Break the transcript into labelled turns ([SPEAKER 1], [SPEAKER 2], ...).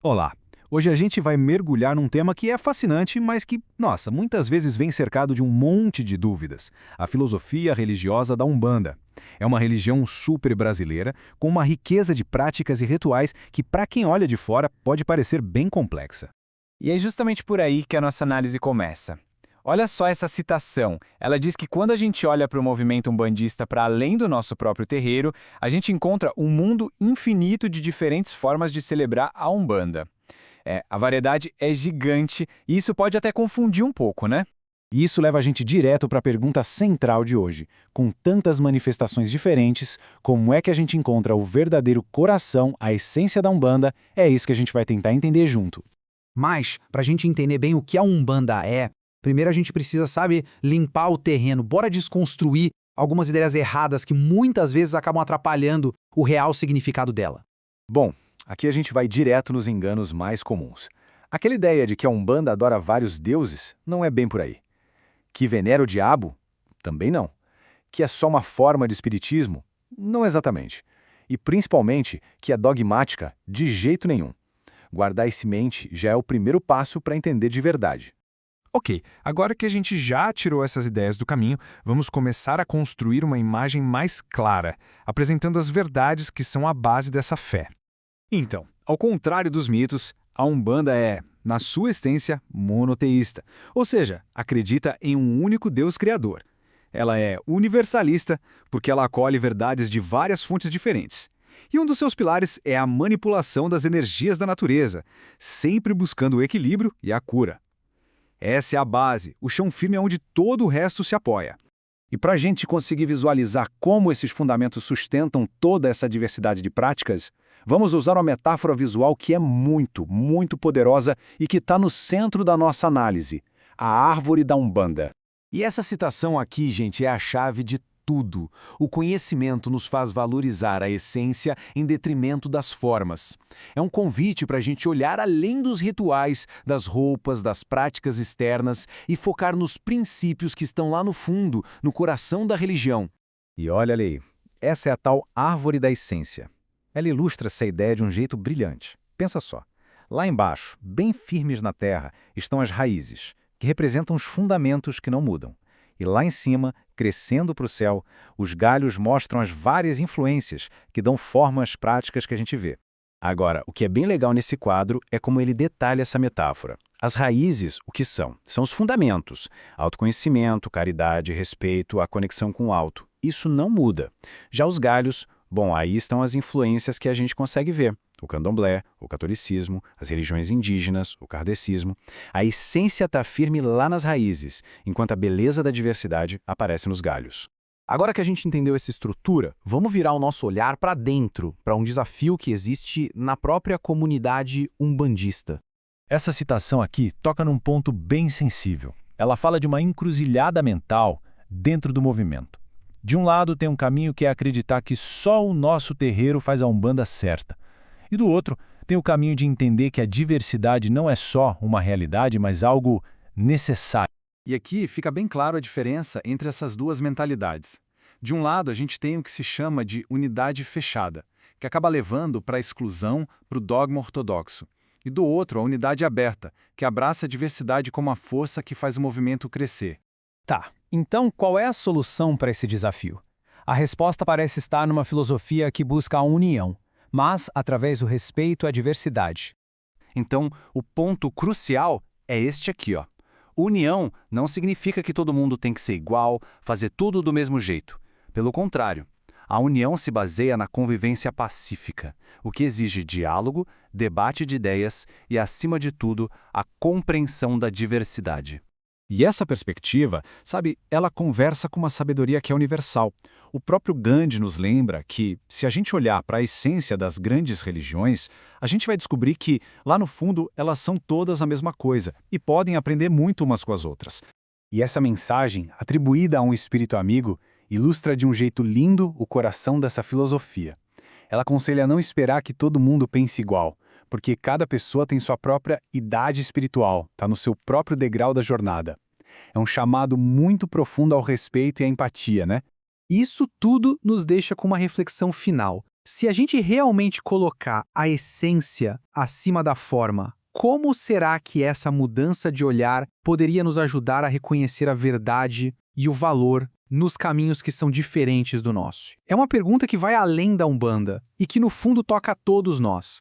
[SPEAKER 1] Olá! Hoje a gente vai mergulhar num tema que é fascinante, mas que, nossa, muitas vezes vem cercado de um monte de dúvidas. A filosofia religiosa da Umbanda. É uma religião super brasileira, com uma riqueza de práticas e rituais que, para quem olha de fora, pode parecer bem complexa.
[SPEAKER 2] E é justamente por aí que a nossa análise começa. Olha só essa citação. Ela diz que quando a gente olha para o movimento umbandista para além do nosso próprio terreiro, a gente encontra um mundo infinito de diferentes formas de celebrar a Umbanda. A variedade é gigante e isso pode até confundir um pouco, né?
[SPEAKER 1] E isso leva a gente direto para a pergunta central de hoje. Com tantas manifestações diferentes, como é que a gente encontra o verdadeiro coração, a essência da Umbanda? É isso que a gente vai tentar entender junto.
[SPEAKER 3] Mas, para a gente entender bem o que a Umbanda é, primeiro a gente precisa, sabe, limpar o terreno. Bora desconstruir algumas ideias erradas que muitas vezes acabam atrapalhando o real significado dela.
[SPEAKER 1] Bom, aqui a gente vai direto nos enganos mais comuns. Aquela ideia de que a Umbanda adora vários deuses não é bem por aí. Que venera o diabo? Também não. Que é só uma forma de espiritismo? Não exatamente. E principalmente que é dogmática? De jeito nenhum. Guardar isso em mente já é o primeiro passo para entender de verdade.
[SPEAKER 4] Ok, agora que a gente já tirou essas ideias do caminho, vamos começar a construir uma imagem mais clara, apresentando as verdades que são a base dessa fé.
[SPEAKER 1] Então, ao contrário dos mitos, a Umbanda é, na sua essência, monoteísta, ou seja, acredita em um único Deus criador. Ela é universalista porque ela acolhe verdades de várias fontes diferentes. E um dos seus pilares é a manipulação das energias da natureza, sempre buscando o equilíbrio e a cura. Essa é a base, o chão firme é onde todo o resto se apoia. E para a gente conseguir visualizar como esses fundamentos sustentam toda essa diversidade de práticas, vamos usar uma metáfora visual que é muito poderosa e que está no centro da nossa análise: a árvore da Umbanda. E essa citação aqui, gente, é a chave de tudo. O conhecimento nos faz valorizar a essência em detrimento das formas. É um convite para a gente olhar além dos rituais, das roupas, das práticas externas e focar nos princípios que estão lá no fundo, no coração da religião. E olha ali, essa é a tal árvore da essência. Ela ilustra essa ideia de um jeito brilhante. Pensa só. Lá embaixo, bem firmes na terra, estão as raízes, que representam os fundamentos que não mudam. E lá em cima, crescendo para o céu, os galhos mostram as várias influências que dão forma às práticas que a gente vê. Agora, o que é bem legal nesse quadro é como ele detalha essa metáfora. As raízes, o que são? São os fundamentos. Autoconhecimento, caridade, respeito, a conexão com o alto. Isso não muda. Já os galhos, bom, aí estão as influências que a gente consegue ver. O candomblé, o catolicismo, as religiões indígenas, o kardecismo. A essência está firme lá nas raízes, enquanto a beleza da diversidade aparece nos galhos.
[SPEAKER 3] Agora que a gente entendeu essa estrutura, vamos virar o nosso olhar para dentro, para um desafio que existe na própria comunidade umbandista.
[SPEAKER 5] Essa citação aqui toca num ponto bem sensível. Ela fala de uma encruzilhada mental dentro do movimento. De um lado tem um caminho que é acreditar que só o nosso terreiro faz a Umbanda certa. E do outro, tem o caminho de entender que a diversidade não é só uma realidade, mas algo necessário.
[SPEAKER 1] E aqui fica bem claro a diferença entre essas duas mentalidades. De um lado, a gente tem o que se chama de unidade fechada, que acaba levando para a exclusão, para o dogma ortodoxo. E do outro, a unidade aberta, que abraça a diversidade como a força que faz o movimento crescer.
[SPEAKER 2] Tá, então qual é a solução para esse desafio? A resposta parece estar numa filosofia que busca a união, mas através do respeito à diversidade.
[SPEAKER 1] Então, o ponto crucial é este aqui, ó. União não significa que todo mundo tem que ser igual, fazer tudo do mesmo jeito. Pelo contrário, a união se baseia na convivência pacífica, o que exige diálogo, debate de ideias e, acima de tudo, a compreensão da diversidade. E essa perspectiva, sabe, ela conversa com uma sabedoria que é universal. O próprio Gandhi nos lembra que, se a gente olhar para a essência das grandes religiões, a gente vai descobrir que, lá no fundo, elas são todas a mesma coisa e podem aprender muito umas com as outras. E essa mensagem, atribuída a um espírito amigo, ilustra de um jeito lindo o coração dessa filosofia. Ela aconselha a não esperar que todo mundo pense igual, porque cada pessoa tem sua própria idade espiritual, está no seu próprio degrau da jornada. É um chamado muito profundo ao respeito e à empatia, né?
[SPEAKER 3] Isso tudo nos deixa com uma reflexão final. Se a gente realmente colocar a essência acima da forma, como será que essa mudança de olhar poderia nos ajudar a reconhecer a verdade e o valor nos caminhos que são diferentes do nosso? É uma pergunta que vai além da Umbanda e que, no fundo, toca a todos nós.